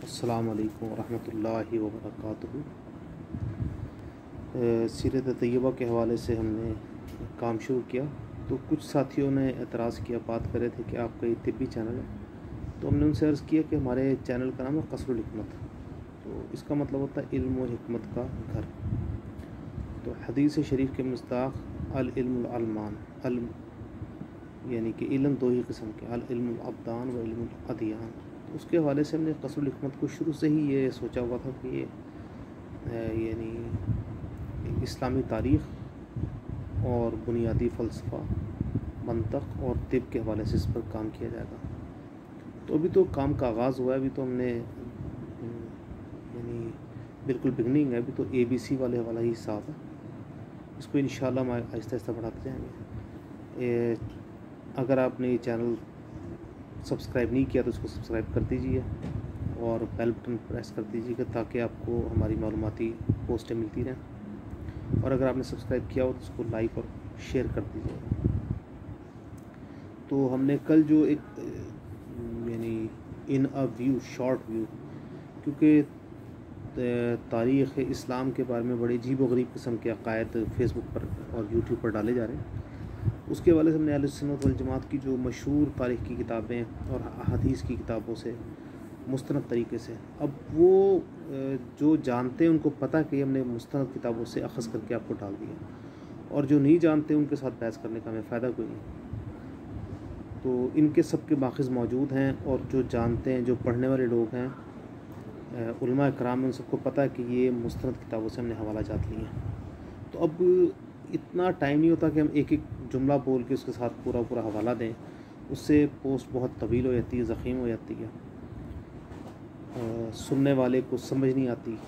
अस्सलामु अलैकुम रहमतुल्लाहि व बरकातुहू। सीरत तैयबा के हवाले से हमने काम शुरू किया तो कुछ साथियों ने एतराज़ किया, बात कर रहे थे कि आपका ये तिब्बी चैनल है। तो हमने उनसे अर्ज़ किया कि हमारे चैनल का नाम है क़स्रुल हिकमत, तो इसका मतलब होता है इल्म और हिकमत का घर। तो हदीस शरीफ के मुस्ताक़ अल इल्मुल अलमान, यानी कि इल्म दो ही किस्म के, अल इल्मुल अब्दान व इल्मुल अदियान। तो उसके हवाले से हमने क़स्रुल हिकमत को शुरू से ही ये सोचा हुआ था कि ये यानी इस्लामी तारीख़ और बुनियादी फ़लसफ़ा, मंतक़ और तिब के हवाले से इस पर काम किया जाएगा। तो अभी तो काम का आगाज़ हुआ है, अभी तो हमने यानी बिल्कुल बिगनिंग है, अभी तो ABC वाले वाला ही हिसाब है। इसको इंशाअल्लाह हम आहिस्ता आहिस्ता बढ़ाते जाएंगे। अगर आपने ये चैनल सब्सक्राइब नहीं किया तो इसको सब्सक्राइब कर दीजिए और बेल बटन प्रेस कर दीजिएगा ताकि आपको हमारी मालूमाती पोस्टें मिलती रहें। और अगर आपने सब्सक्राइब किया हो तो उसको लाइक और शेयर कर दीजिएगा। तो हमने कल जो एक यानी इन अ व्यू, शॉर्ट व्यू, क्योंकि तारीख़ इस्लाम के बारे में बड़े अजीब व गरीब किस्म के अक़ायद फ़ेसबुक पर और यूट्यूब पर डाले जा रहे हैं, उसके हवाले से हमने अहले सुन्नत वल जमात की जो मशहूर तारीख़ की किताबें और हदीस की किताबों से मुस्तनद तरीके से, अब वो जो जानते हैं उनको पता कि हमने मुस्तनद किताबों से अख़ज़ करके आपको डाल दिया, और जो नहीं जानते उनके साथ बहस करने का हमें फ़ायदा कोई नहीं। तो इनके सब के माखिज़ मौजूद हैं, और जो जानते हैं, जो पढ़ने वाले लोग हैं, उलमा कराम, उन सबको पता है कि ये मुस्तनद किताबों से हमने हवाला जात लिए हैं। तो अब इतना टाइम नहीं होता कि हम एक एक जुमला बोल के उसके साथ पूरा पूरा हवाला दें, उससे पोस्ट बहुत तवील हो जाती है, ज़ख़ीम हो जाती है, सुनने वाले को समझ नहीं आती।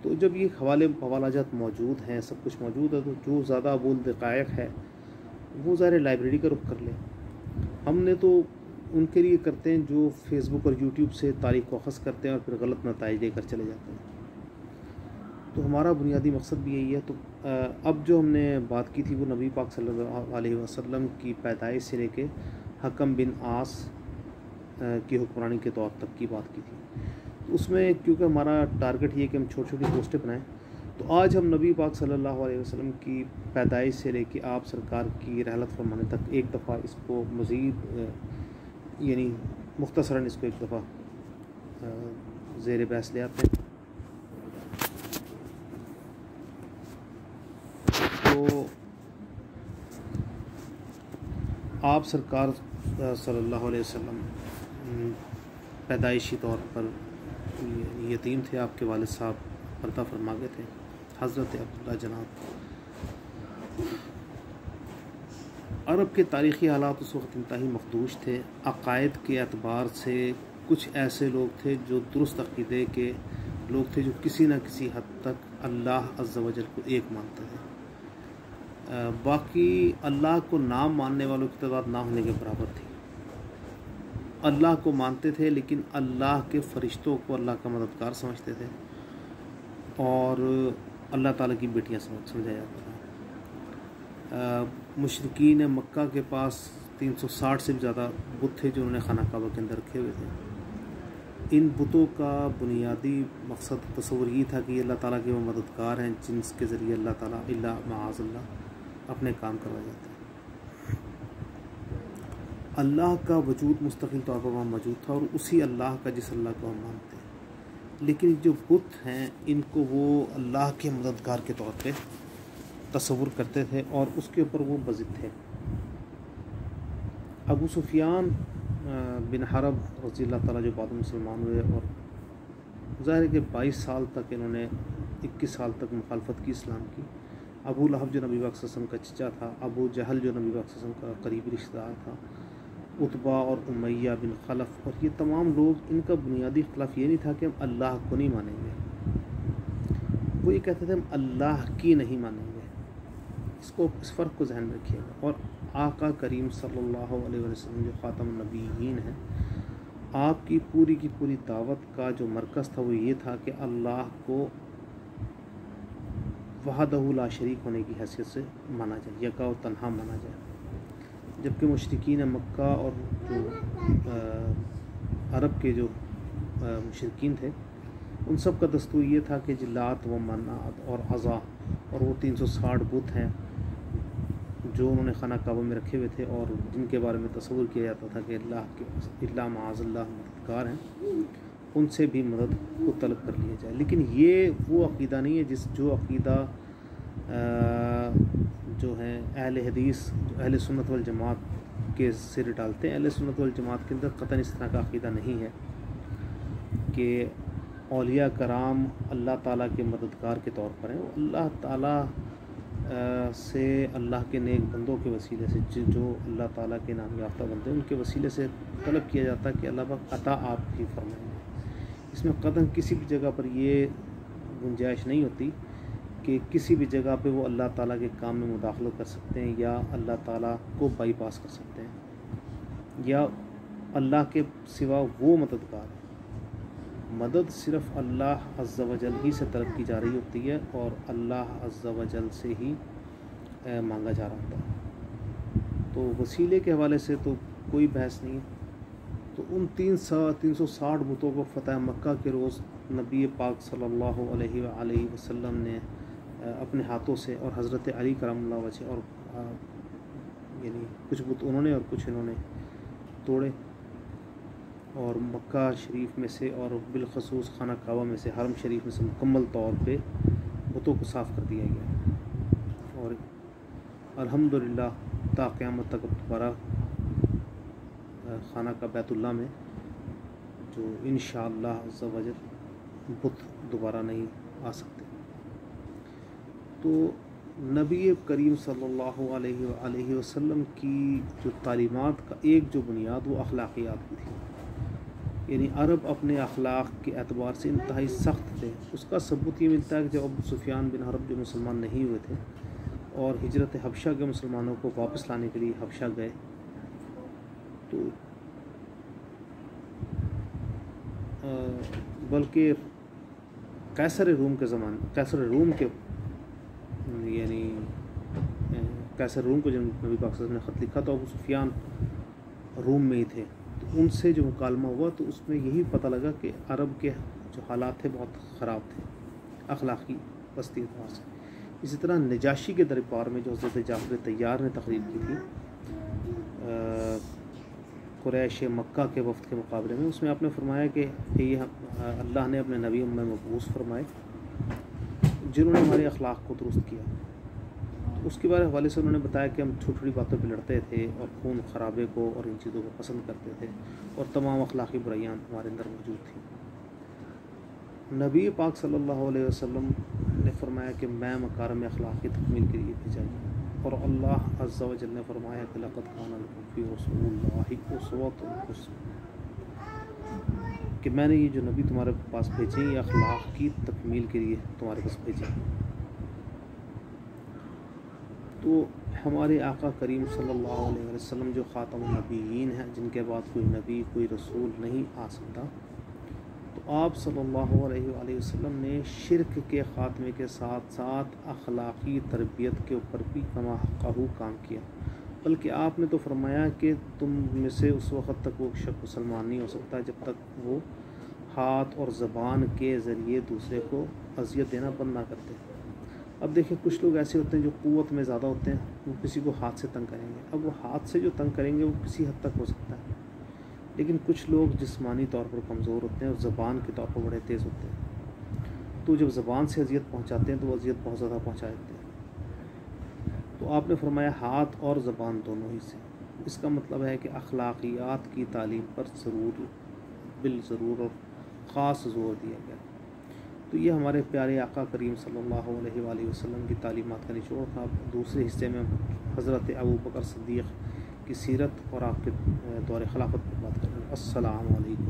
तो जब ये हवाला जात मौजूद हैं, सब कुछ मौजूद है, तो जो ज़्यादा अबूल दक़ाइक़ है वो ज़ाहिर लाइब्रेरी का रुख कर ले। हमने तो उनके लिए करते हैं जो फ़ेसबुक और यूट्यूब से तारीख़ को अख़ज़ करते हैं और फिर गलत नताइज लेकर चले जाते हैं। तो हमारा बुनियादी मकसद भी यही है। तो अब जो हमने बात की थी वो नबी पाक सल्लल्लाहु अलैहि वसल्लम की पैदाइश से लेके हकम बिन आस की हुक्मरानी के दौर तक की बात की थी। तो उसमें क्योंकि हमारा टारगेट ये है कि हम छोटी छोटी पोस्टें बनाएं, तो आज हम नबी पाक सल्लल्लाहु अलैहि वसल्लम की पैदाइश से लेके आप सरकार की रहलत फरमाने तक एक दफ़ा इसको मज़ीद यानी मुख्तसरन इसको एक दफ़ा ज़ेर बहस ले आते हैं। तो आप सरकार सल्लल्लाहु अलैहि वसल्लम पैदाइशी तौर पर यतीम थे। आपके वालिद साहब पर्दा फरमा गए थे, हज़रत अब्दुल्ला जनाब। अरब के तारीख़ी हालात उस वक़्त इंतहाई मखदूश थे। अक़ायद के एतबार से कुछ ऐसे लोग थे जो दुरुस्त अक़ीदे के लोग थे, जो किसी न किसी हद तक अल्लाह अज़्ज़ा वजल को एक मानते थे। बाकी अल्लाह को नाम मानने वालों की तादाद ना होने के बराबर थी। अल्लाह को मानते थे लेकिन अल्लाह के फ़रिश्तों को अल्लाह का मददगार समझते थे और अल्लाह ताला की बेटियां समझा जाता था। मुशरिकीन मक्का के पास 360 से भी ज़्यादा बुत थे जो उन्होंने खाना काबा के अंदर रखे हुए थे। इन बुतों का बुनियादी मकसद तस्वुर ये था कि अल्लाह ताला के वो मददगार हैं जिनके ज़रिए अल्लाह ताला इल्ला माअज़ल्लाह अपने काम करवा जाते हैं। अल्लाह का वजूद मुस्तकिल तौर पर वहाँ मौजूद था और उसी अल्लाह का जिस अल्लाह को हम मानते हैं, लेकिन जो बुत हैं इनको वो अल्लाह के मददगार के तौर पे तस्वुर करते थे और उसके ऊपर वो बज़िद थे। अबू सुफियान बिन हरब रज़ी अल्लाह ताला जो बाद में मुसलमान हुए, और ज़ाहिर है कि 22 साल तक इन्होंने 21 साल तक मुखालफत की इस्लाम की। अबू लहब जो नबी पाक सल्लल्लाहु अलैहि वसल्लम का चचा था, अबू जहल जो नबी पाक सल्लल्लाहु अलैहि वसल्लम का करीबी रिश्तेदार था, उतबा और उमैया बिन खलफ, और ये तमाम लोग, इनका बुनियादी इख्तिलाफ ये नहीं था कि हम अल्लाह को नहीं मानेंगे, वो ये कहते थे हम अल्लाह की नहीं मानेंगे। इस फ़र्क को ज़हन में रखिएगा। और आका करीम सल्लल्लाहु अलैहि वसल्लम जो ख़ातमुन नबिय्यीन हैं, आपकी पूरी की पूरी दावत का जो मरकज़ था वो ये था कि अल्लाह को वहदहु ला शरीक होने की हैसियत से माना जाए, यका और तन्हा माना जाए। जबकि मुशरिकीन मक्का और जो عرب کے جو مشرکین تھے ان سب کا دستور یہ تھا کہ لات و منات اور عزا اور وہ 360 بت ہیں جو انہوں نے خانہ کعبہ میں رکھے ہوئے تھے اور جن کے بارے میں تصور کیا جاتا تھا کہ اللہ معاذ اللہ مددگار ہیں، ان سے بھی مدد کو طلب کر لیا جائے۔ لیکن یہ وہ عقیدہ نہیں ہے جو عقیدہ جو ہیں اہل حدیث جو اہل سنت والجماعت کے سر ڈالتے ہیں۔ اہل سنت والجماعت کے اندر قطعاً اس طرح کا عقیدہ نہیں ہے کہ اولیاء کرام اللہ تعالیٰ کے مددگار کے طور پر ہیں، وہ اللہ تعالیٰ سے اللہ کے نیک بندوں کے وسیلے سے جو اللہ تعالیٰ کے نام یافتہ بندے ہیں ان کے وسیلے سے طلب کیا جاتا ہے کہ اللہ پاک عطا آپ ہی فرمائیں گے۔ اس میں قطعاً کسی بھی جگہ پر یہ گنجائش نہیں ہوتی کہ کسی بھی جگہ پہ وہ اللہ تعالیٰ کے کام میں مداخلت کر سکتے ہیں یا اللہ تعالیٰ کو بائی پاس کر سکتے ہیں یا اللہ کے سوا وہ مددگار ہے۔ مدد صرف اللہ عز و جل ہی سے طلب کی جا رہی ہوتی ہے اور اللہ عز و جل سے ہی مانگا جا رہا ہوتا ہے۔ تو وسیلے کے حوالے سے تو کوئی بحث نہیں ہے۔ تو ان 360 بتوں کو فتح مکہ کے روز نبی پاک صلی اللہ علیہ وآلہ وسلم نے اپنے ہاتھوں سے اور حضرت علی کرم اللہ وجہ اور یعنی کچھ بت انہوں نے اور کچھ انہوں نے توڑے اور مکہ شریف میں سے اور بالخصوص خانہ کعبہ میں سے حرم شریف میں سے مکمل طور پہ بتوں کو صاف کر دیا گیا اور الحمدللہ تا قیامت تک دوبارہ خانہ کا بیت اللہ میں جو انشاءاللہ عز و جل بت دوبارہ نہیں آ سکتے۔ تو نبی کریم صلی اللہ علیہ وآلہ وسلم کی جو تعلیمات کا ایک جو بنیاد وہ اخلاقیات کی تھی، یعنی عرب اپنے اخلاق کے اعتبار سے انتہائی سخت تھے۔ اس کا ثبوت یہ ملتا ہے کہ جب ابو سفیان بن حرب جو مسلمان نہیں ہوئے تھے اور ہجرت حبشہ کے مسلمانوں کو واپس لانے کے لیے حبشہ گئے تو بلکہ قیصر روم کے یعنی قیصر روم کو جب نبی پاک صلی اللہ علیہ وسلم نے خط لکھا تو ابو سفیان روم میں ہی تھے، تو ان سے جو مکالمہ ہوا تو اس میں یہی پتہ لگا کہ عرب کے جو حالات تھے بہت خراب تھے اخلاقی پستی اعتبار سے۔ اسی طرح نجاشی کے دربار میں جو حضرت جعفر طیار نے تقریر کی تھی قریش مکہ کے وفد کے مقابلے میں، اس میں آپ نے فرمایا کہ یہ اللہ نے اپنے نبی میں مبعوث فرمائے جنہوں نے ہمارے اخلاق کو درست کیا۔ تو اس کے حوالے سے انہوں نے بتایا کہ ہم چھوٹی چھوٹی باتوں پہ لڑتے تھے اور خون خرابے کو اور ان چیزوں کو پسند کرتے تھے اور تمام اخلاقی برائیاں ہمارے اندر موجود تھیں۔ نبی پاک صلی اللہ علیہ وسلم نے فرمایا کہ میں مکارم اخلاق کی تکمیل کے لیے بھیجا گیا، اور اللہ عز و جل نے فرمایا کہ لقد کان لکم فی رسول اللہ اسوۃ حسنہ، کہ میں نے یہ جو نبی تمہارے پاس بھیجے یہ اخلاق کی تکمیل کے لیے تمہارے پاس بھیجے۔ تو ہمارے آقا کریم صلی اللہ علیہ وسلم جو خاتم النبیین ہیں، جن کے بعد کوئی نبی کوئی رسول نہیں آ سکتا، تو آپ صلی اللہ علیہ وآلہ وسلم نے شرک کے خاتمے کے ساتھ ساتھ اخلاقی تربیت کے اوپر بھی کما حقہ کام کیا، بلکہ آپ نے تو فرمایا کہ تم میں سے اس وقت تک وہ شخص مسلمان نہیں ہو سکتا جب تک وہ ہاتھ اور زبان کے ذریعے دوسرے کو اذیت دینا بند نہ کرتے۔ اب دیکھیں کچھ لوگ ایسے ہوتے ہیں جو قوت میں زیادہ ہوتے ہیں، وہ کسی کو ہاتھ سے تنگ کریں گے، اب وہ ہاتھ سے جو تنگ کریں گے وہ کسی حد تک ہو سکتا ہے، لیکن کچھ لوگ جسمانی طور پر کمزور ہوتے ہیں اور زبان کے طور پر بڑے تیز ہوتے ہیں، تو جب زبان سے اذیت پہنچاتے ہیں تو وہ اذیت بہت زیادہ پہنچا دیتے ہیں۔ تو آپ نے فرمایا ہاتھ اور زبان دونوں ہی سے، اس کا مطلب ہے کہ اخلاقیات کی تعلیم پر بالضرور اور خاص زور دیا گیا۔ تو یہ ہمارے پیارے آقا کریم صلی اللہ علیہ وآلہ وسلم کی تعلیمات کا نچوڑ تھا۔ دوسرے حصے میں حضرت ابو بکر صدیق کی سیرت اور آپ کے دور خلافت پر بات کریں۔ السلام علیکم۔